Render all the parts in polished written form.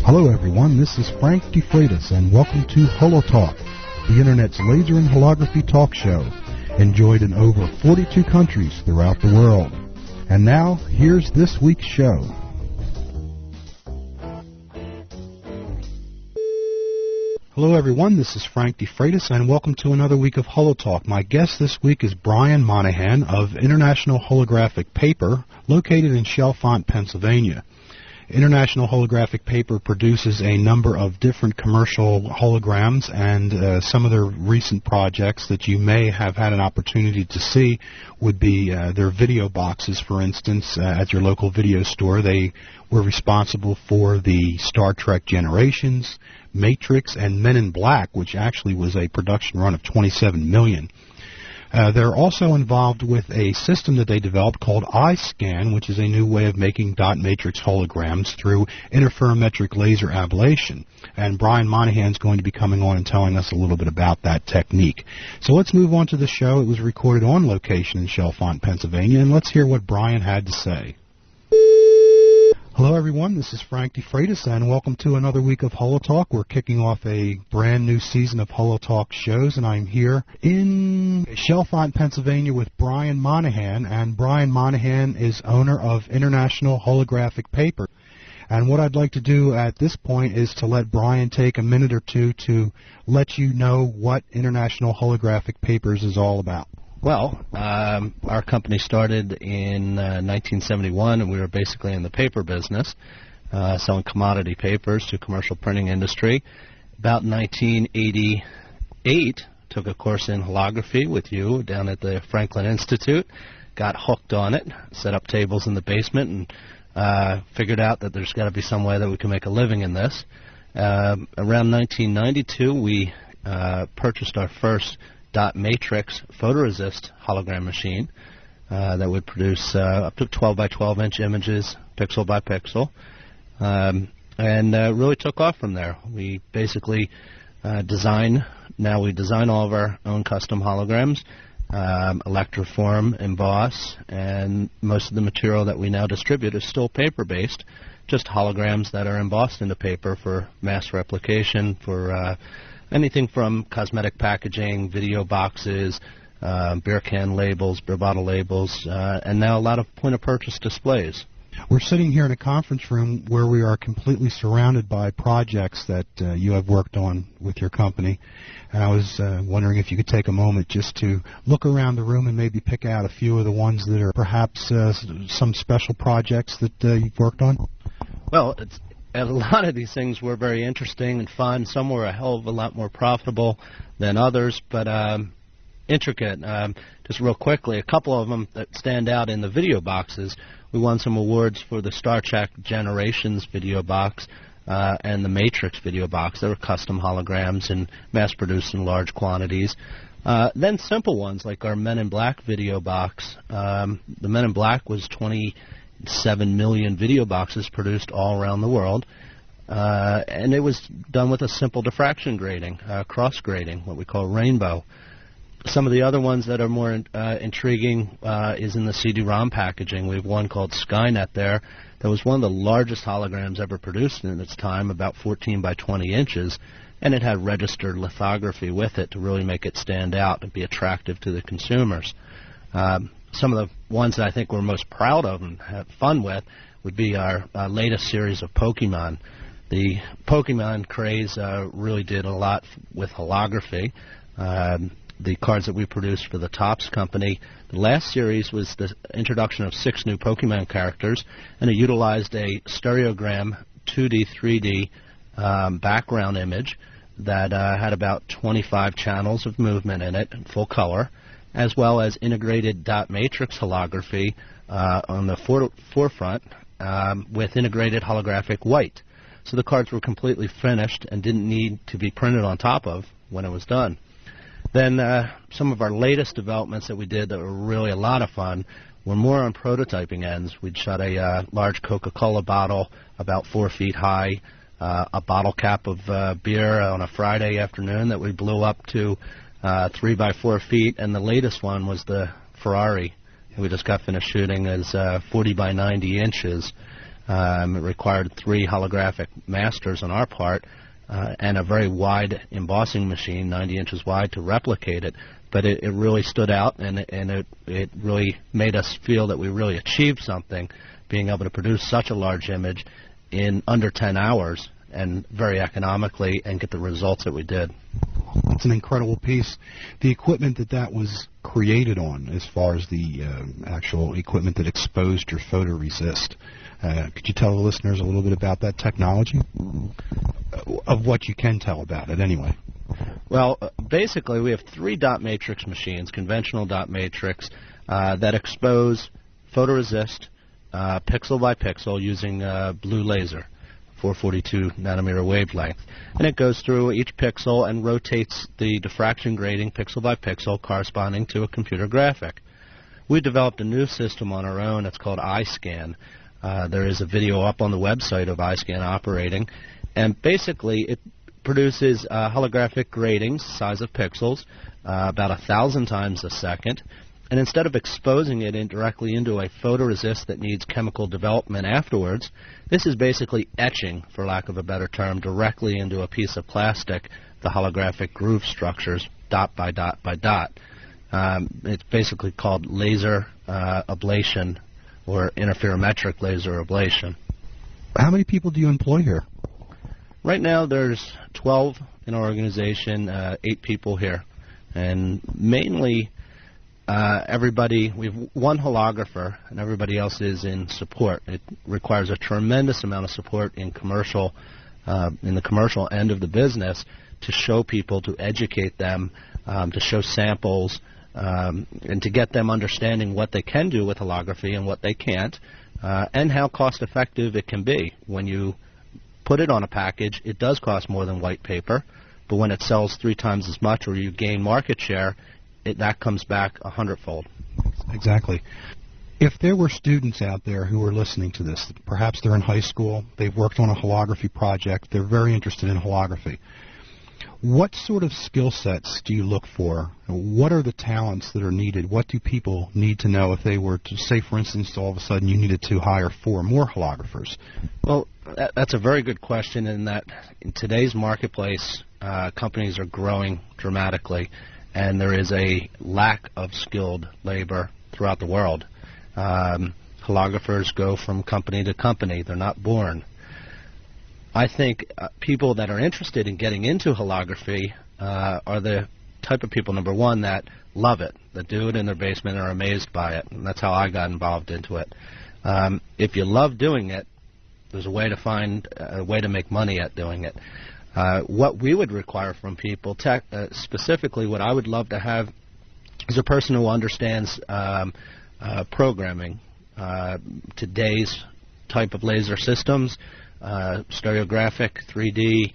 Hello everyone, this is Frank DeFreitas and welcome to HoloTalk, the Internet's laser and holography talk show, enjoyed in over 42 countries throughout the world. And now, here's this week's show. Hello everyone, this is Frank DeFreitas and welcome to another week of HoloTalk. My guest this week is Brian Monahan of International Holographic Paper, located in Chalfont, Pennsylvania. International Holographic Paper produces a number of different commercial holograms, and some of their recent projects that you may have had an opportunity to see would be their video boxes, for instance, at your local video store. They were responsible for the Star Trek Generations, Matrix, and Men in Black, which actually was a production run of 27 million. They're also involved with a system that they developed called iScan, which is a new way of making dot matrix holograms through interferometric laser ablation. And Brian Monahan is going to be coming on and telling us a little bit about that technique. So let's move on to the show. It was recorded on location in Chalfont, Pennsylvania, and let's hear what Brian had to say. Hello everyone, this is Frank DeFreitas and welcome to another week of HoloTalk. We're kicking off a brand new season of HoloTalk shows, and I'm here in Chalfont, Pennsylvania with Brian Monahan, and Brian Monahan is owner of International Holographic Paper. And what I'd like to do at this point is to let Brian take a minute or two to let you know what International Holographic Papers is all about. Well, our company started in 1971, and we were basically in the paper business, selling commodity papers to commercial printing industry. About 1988, took a course in holography with you down at the Franklin Institute, got hooked on it, set up tables in the basement, and figured out that there's got to be some way that we can make a living in this. Around 1992, we purchased our first dot matrix photoresist hologram machine that would produce up to 12 by 12 inch images, pixel by pixel, and really took off from there. We basically design all of our own custom holograms, electroform, emboss, and most of the material that we now distribute is still paper-based, just holograms that are embossed into paper for mass replication, for anything from cosmetic packaging, video boxes, beer can labels, beer bottle labels, and now a lot of point-of-purchase displays. We're sitting here in a conference room where we are completely surrounded by projects that you have worked on with your company. And I was wondering if you could take a moment just to look around the room and maybe pick out a few of the ones that are perhaps some special projects that you've worked on. Well, a lot of these things were very interesting and fun. Some were a hell of a lot more profitable than others, but intricate. Just real quickly, a couple of them that stand out in the video boxes. We won some awards for the Star Trek Generations video box and the Matrix video box. They were custom holograms and mass-produced in large quantities. Then simple ones like our Men in Black video box. The Men in Black was 27 million video boxes produced all around the world, and it was done with a simple diffraction grading, cross grading, what we call rainbow. Some of the other ones that are more intriguing is in the CD-ROM packaging. We have one called Skynet there that was one of the largest holograms ever produced in its time, about 14 by 20 inches, and it had registered lithography with it to really make it stand out and be attractive to the consumers. Some of the ones that I think we're most proud of and have fun with would be our latest series of Pokemon. The Pokemon craze really did a lot with holography. The cards that we produced for the Topps company, the last series was the introduction of 6 new Pokemon characters, and it utilized a stereogram 2D, 3D background image that had about 25 channels of movement in it in full color, as well as integrated dot matrix holography on the forefront with integrated holographic white. So the cards were completely finished and didn't need to be printed on top of when it was done. Then some of our latest developments that we did that were really a lot of fun were more on prototyping ends. We'd shot a large Coca-Cola bottle about 4 feet high, a bottle cap of beer on a Friday afternoon that we blew up to 3 by 4 feet, and the latest one was the Ferrari. We just got finished shooting as 40 by 90 inches. It required 3 holographic masters on our part and a very wide embossing machine, 90 inches wide, to replicate it. But it really stood out, and it really made us feel that we really achieved something, being able to produce such a large image in under 10 hours and very economically and get the results that we did. It's an incredible piece. The equipment that was created on, as far as the actual equipment that exposed your photoresist, could you tell the listeners a little bit about that technology? Of what you can tell about it, anyway. Well, basically, we have 3 dot matrix machines, conventional dot matrix, that expose photoresist pixel by pixel using blue laser, 442 nanometer wavelength. And it goes through each pixel and rotates the diffraction grating pixel by pixel corresponding to a computer graphic. We developed a new system on our own. It's called iScan. There is a video up on the website of iScan operating. And basically, it produces holographic gratings, size of pixels, about 1,000 times a second. And instead of exposing it directly into a photoresist that needs chemical development afterwards, this is basically etching, for lack of a better term, directly into a piece of plastic the holographic groove structures, dot by dot by dot. It's basically called laser ablation or interferometric laser ablation. How many people do you employ here? Right now there's 12 in our organization, 8 people here. And mainly everybody, we have 1 holographer and everybody else is in support. It requires a tremendous amount of support in commercial, in the commercial end of the business, to show people, to educate them, to show samples, and to get them understanding what they can do with holography and what they can't, and how cost effective it can be. When you put it on a package, it does cost more than white paper, but when it sells 3 times as much or you gain market share, that comes back 100-fold. Exactly. If there were students out there who are listening to this, perhaps they're in high school, they've worked on a holography project, they're very interested in holography, what sort of skill sets do you look for? What are the talents that are needed? What do people need to know if they were to, say, for instance, all of a sudden you needed to hire 4 more holographers? Well, that's a very good question, in that in today's marketplace, companies are growing dramatically, and there is a lack of skilled labor throughout the world. Holographers go from company to company. They're not born. I think people that are interested in getting into holography are the type of people, number one, that love it, that do it in their basement and are amazed by it. And that's how I got involved into it. If you love doing it, there's a way to find a way to make money at doing it. What we would require from people, specifically what I would love to have, is a person who understands programming, today's type of laser systems, stereographic, 3D,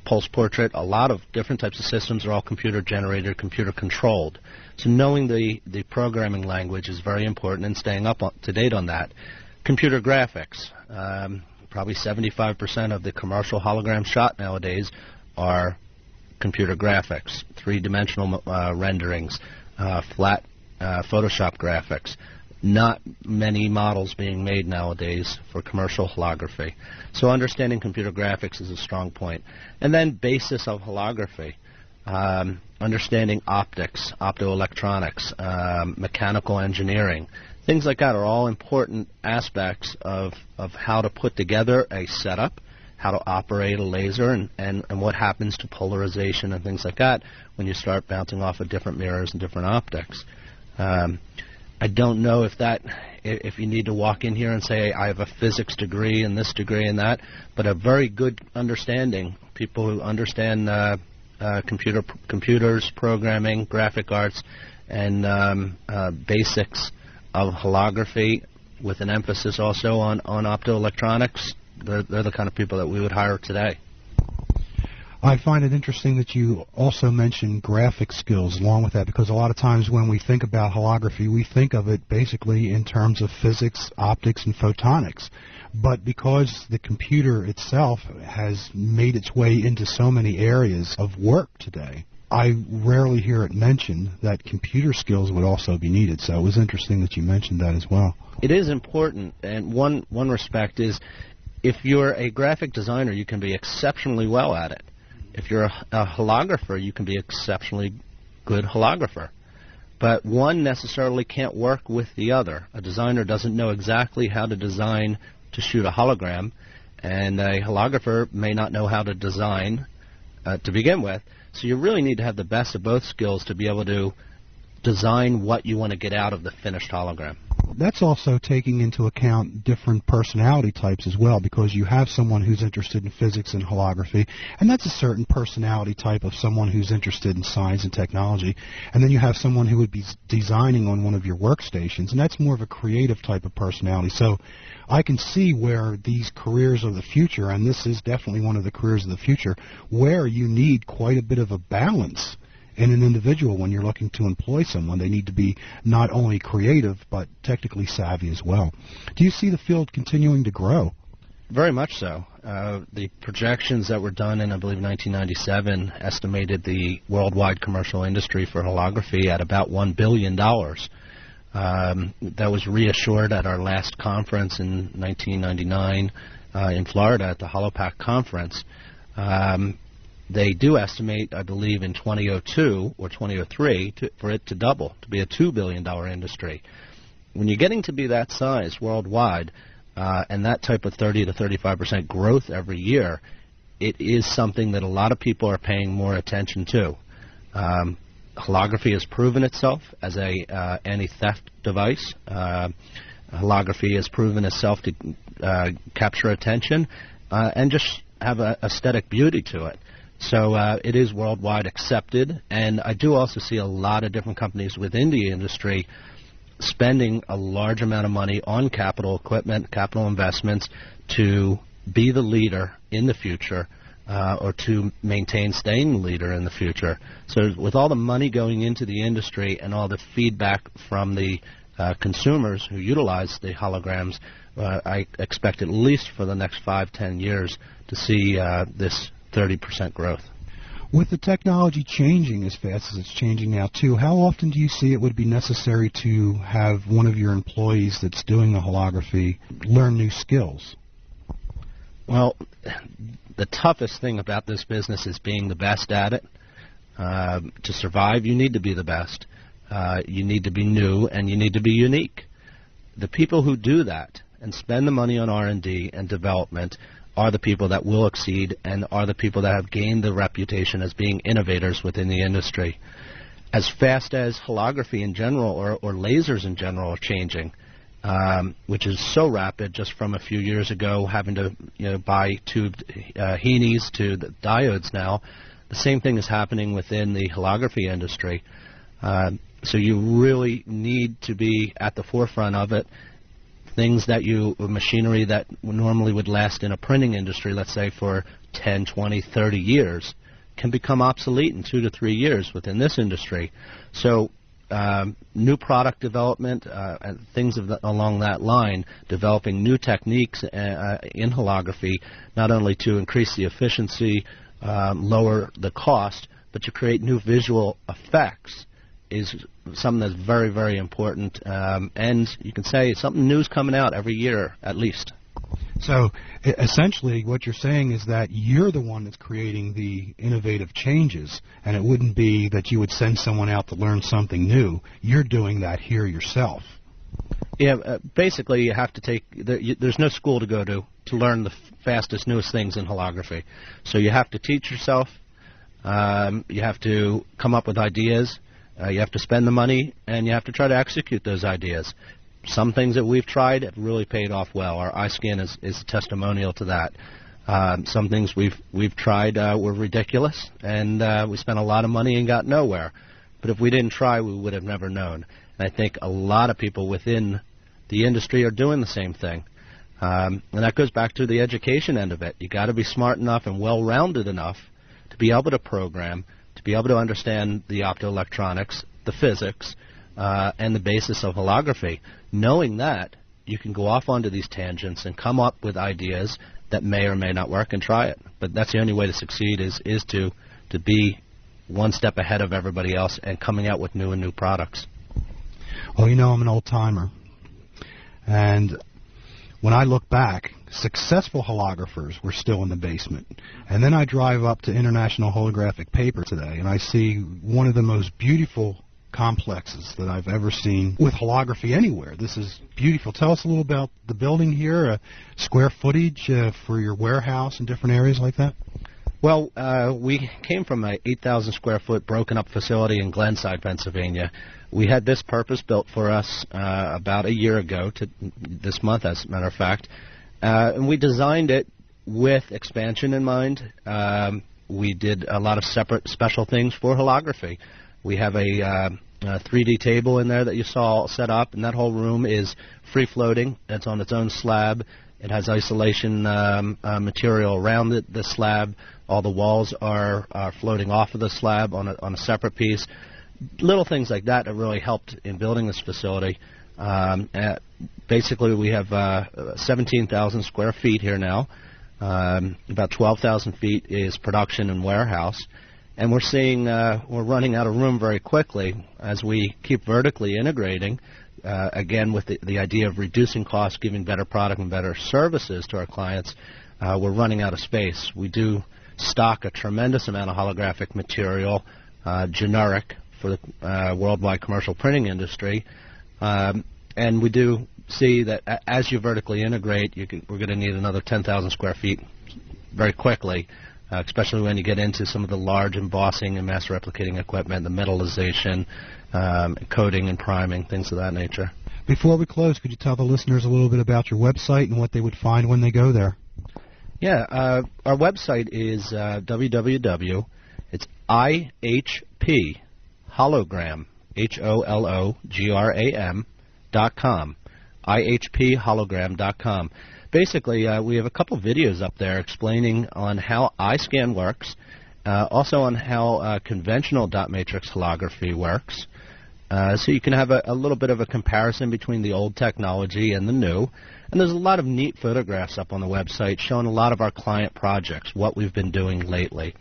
pulse portrait. A lot of different types of systems are all computer generated, computer controlled. So knowing the programming language is very important, and staying up to date on that. Computer graphics. Probably 75% of the commercial hologram shot nowadays are computer graphics, 3-dimensional renderings, flat Photoshop graphics. Not many models being made nowadays for commercial holography. So understanding computer graphics is a strong point. And then basis of holography, understanding optics, optoelectronics, mechanical engineering. Things like that are all important aspects of how to put together a setup, how to operate a laser, and what happens to polarization and things like that when you start bouncing off of different mirrors and different optics. I don't know if you need to walk in here and say, I have a physics degree and this degree and that, but a very good understanding, people who understand computers, programming, graphic arts, and basics of holography, with an emphasis also on optoelectronics, they're the kind of people that we would hire today. I find it interesting that you also mention graphic skills along with that, because a lot of times when we think about holography, we think of it basically in terms of physics, optics, and photonics. But because the computer itself has made its way into so many areas of work today, I rarely hear it mentioned that computer skills would also be needed, so it was interesting that you mentioned that as well. It is important, and one respect is if you're a graphic designer, you can be exceptionally well at it. If you're a holographer, you can be exceptionally good holographer. But one necessarily can't work with the other. A designer doesn't know exactly how to design to shoot a hologram, and a holographer may not know how to design to begin with. So you really need to have the best of both skills to be able to design what you want to get out of the finished hologram. That's also taking into account different personality types as well, because you have someone who's interested in physics and holography, and that's a certain personality type of someone who's interested in science and technology. And then you have someone who would be designing on one of your workstations, and that's more of a creative type of personality. So I can see where these careers of the future, and this is definitely one of the careers of the future, where you need quite a bit of a balance in an individual when you're looking to employ someone. They need to be not only creative, but technically savvy as well. Do you see the field continuing to grow? Very much so. The projections that were done in, I believe, 1997 estimated the worldwide commercial industry for holography at about $1 billion. That was reassured at our last conference in 1999 in Florida at the HoloTalk conference. They do estimate, I believe, in 2002 or 2003 for it to double, to be a $2 billion industry. When you're getting to be that size worldwide and that type of 30 to 35% growth every year, it is something that a lot of people are paying more attention to. Holography has proven itself as a anti-theft device. Holography has proven itself to capture attention and just have an aesthetic beauty to it. So it is worldwide accepted, and I do also see a lot of different companies within the industry spending a large amount of money on capital equipment, capital investments to be the leader in the future or to maintain staying the leader in the future. So with all the money going into the industry and all the feedback from the consumers who utilize the holograms, I expect at least for the next 5-10 years to see this 30% growth. With the technology changing as fast as it's changing now, too, how often do you see it would be necessary to have one of your employees that's doing the holography learn new skills? Well, the toughest thing about this business is being the best at it. To survive, you need to be the best. You need to be new, and you need to be unique. The people who do that and spend the money on R&D and development are the people that will exceed and are the people that have gained the reputation as being innovators within the industry. As fast as holography in general or lasers in general are changing, which is so rapid just from a few years ago having to buy tubed Heenies to the diodes now, the same thing is happening within the holography industry. So you really need to be at the forefront of it. Things machinery that normally would last in a printing industry, let's say for 10, 20, 30 years, can become obsolete in 2 to 3 years within this industry. So new product development, and things along that line, developing new techniques in holography, not only to increase the efficiency, lower the cost, but to create new visual effects is something that's very, very important, and you can say something new is coming out every year at least. So essentially what you're saying is that you're the one that's creating the innovative changes, and it wouldn't be that you would send someone out to learn something new. You're doing that here yourself. Yeah, basically you have to there's no school to go to learn the fastest, newest things in holography. So you have to teach yourself, you have to come up with ideas, you have to spend the money, and you have to try to execute those ideas. Some things that we've tried have really paid off well. Our eye scan is a testimonial to that. Some things we've tried were ridiculous, and we spent a lot of money and got nowhere. But if we didn't try, we would have never known. And I think a lot of people within the industry are doing the same thing. And that goes back to the education end of it. You've got to be smart enough and well-rounded enough to be able to program, to be able to understand the optoelectronics, the physics, and the basis of holography. Knowing that, you can go off onto these tangents and come up with ideas that may or may not work and try it. But that's the only way to succeed is to be one step ahead of everybody else and coming out with new and new products. Well, you know, I'm an old-timer, and when I look back, successful holographers were still in the basement. And then I drive up to International Holographic Paper today, and I see one of the most beautiful complexes that I've ever seen with holography anywhere. This is beautiful. Tell us a little about the building here, square footage for your warehouse and different areas like that. Well, we came from an 8,000 square foot broken up facility in Glenside, Pennsylvania. We had this purpose built for us about a year ago, to this month as a matter of fact, and we designed it with expansion in mind. We did a lot of separate special things for holography. We have a 3D table in there that you saw set up, and that whole room is free-floating. It's on its own slab. It has isolation material around the slab. All the walls are floating off of the slab on a separate piece. Little things like that really helped in building this facility. Basically, we have 17,000 square feet here now. About 12,000 feet is production and warehouse. And we're seeing we're running out of room very quickly as we keep vertically integrating, again with the idea of reducing costs, giving better product and better services to our clients. We're running out of space. We do stock a tremendous amount of holographic material, generic for the worldwide commercial printing industry. And we do see that as you vertically integrate, we're going to need another 10,000 square feet very quickly. Especially when you get into some of the large embossing and mass replicating equipment, the metallization, coating and priming, things of that nature. Before we close, could you tell the listeners a little bit about your website and what they would find when they go there? Yeah, our website is www. It's IHP Hologram, HOLOGRAM.com, IHPHologram.com. Basically, we have a couple videos up there explaining on how iScan works, also on how conventional dot matrix holography works, so you can have a little bit of a comparison between the old technology and the new. And there's a lot of neat photographs up on the website showing a lot of our client projects, what we've been doing lately.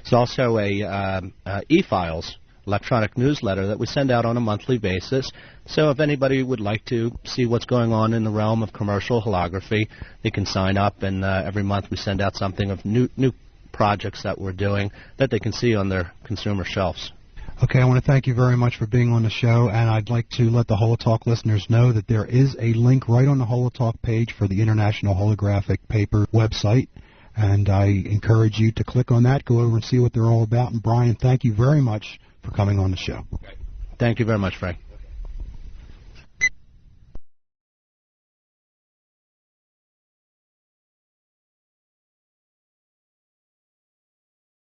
There's also a e-files electronic newsletter that we send out on a monthly basis. So if anybody would like to see what's going on in the realm of commercial holography, they can sign up, and every month we send out something of new projects that we're doing that they can see on their consumer shelves. Okay, I want to thank you very much for being on the show, and I'd like to let the HoloTalk listeners know that there is a link right on the HoloTalk page for the International Holographic Paper website, and I encourage you to click on that, go over and see what they're all about. And Brian, thank you very much for coming on the show. Thank you very much, Frank.